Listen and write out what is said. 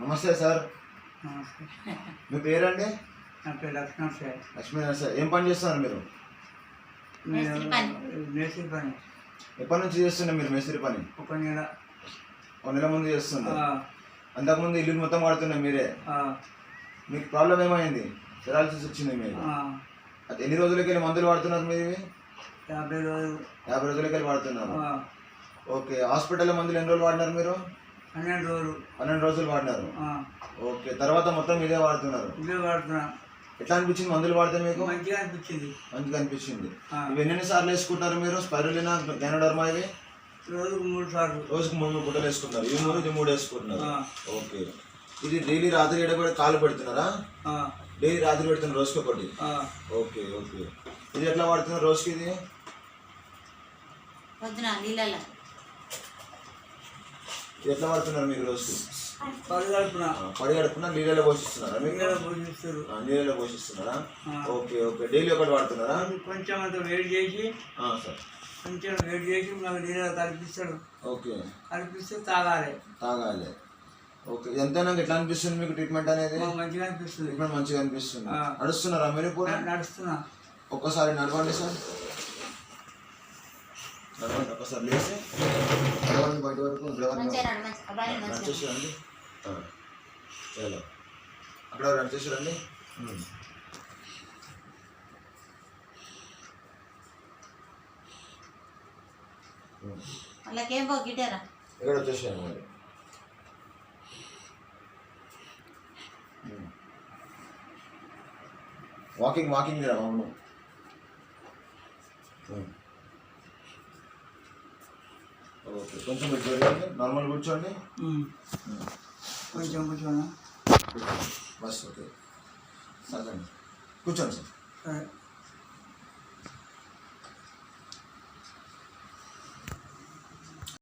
నమస్తే సార్. మీ పేరండి? నా పేరు లక్ష్మణ్ సార్. లక్ష్మీనారాయణ సార్. ఏం పని చేస్తున్నారు మీరు? మేస్త్రి పని. ఎప్పటి నుంచి చేస్తున్నారు మీరు మేస్త్రి పని? ఒక నెల. ఒక నెల ముందు చేస్తున్నారు. అంతకుముందు ఇల్లు మొత్తం వాడుతున్నారు మీరే. మీకు ప్రాబ్లం ఏమైంది? పెరాలసిస్ వచ్చింది మీరు. అది ఎన్ని రోజులకి వెళ్ళి మందులు వాడుతున్నారు మీరు? 50 రోజులు. 50 రోజులకి వెళ్ళి వాడుతున్నారు. ఓకే. హాస్పిటల్లో మందులు ఎన్ని రోజులు వాడినారు మీరు? 12 రోజులు. 12 రోజులు వాడినారు. ఓకే. తర్వాత మొత్తం ఇదే వాడుతున్నారు? ఇదే వాడుతున్నా. ఎట్లా అనిపించింది మందులు వాడితే మీకు? మంచిగా అనిపించింది. మంచిగా అనిపించింది. ఇవి ఎన్ని సార్లు వేసుకుంటారు మీరు? స్పైరులినా, గైనోడర్మా ఇవి రోజుకు 3 సార్లు. రోజుకు 3 గుట్టలు వేసుకుంటారు. ఇవి 3 ఇది 3 వేసుకుంటున్నారు. ఓకే. ఇది డైలీ రాత్రి కూడా కాలు పెడుతున్నారా? డైలీ రాత్రి పెడుతున్నారు రోజుకి ఒకటి. Okay okay. ఇది ఎట్లా వాడుతున్నారు రోజుకి? ఇది ఎట్లా వాడుతున్నారు మీరు రోజుకి? పడి గడుపున నీళ్ళలో పోషిస్తున్నారా? నీళ్ళలో పోషిస్తున్నారా? Okay okay. డైలీ ఒకటి వాడుతున్నారా? కొంచెం అంత వేడి చేసి సార్ కొంచెం వేడి చేసి నాకు నీళ్ళలో కలిపిస్తాడు. ఓకే. కలిపిస్తే తాగాలి. తాగాలి. ఓకే. ఎంతైనా ఎట్లా అనిపిస్తుంది మీకు ట్రీట్మెంట్ అనేది? మంచిగా అనిపిస్తుంది. ట్రీట్మెంట్ మంచిగా అనిపిస్తుంది. నడుస్తున్నారా మీరు ఇప్పుడు? నడుస్తున్నా. ఒక్కసారి నడవండి సార్. నడవండి ఒక్కసారి లేచి నడవండి బయట వరకు. నడిచేసారండి. చాలా అక్కడ నడిచేసారండి. ఎక్కడ వచ్చేసాను మరి. వాకింగ్ రా. అవును. ఓకే. కొంచెం జరగండి. నార్మల్ కూర్చోండి. కొంచెం కూర్చోనా? బస్. ఓకే. సరే కూర్చోండి సార్.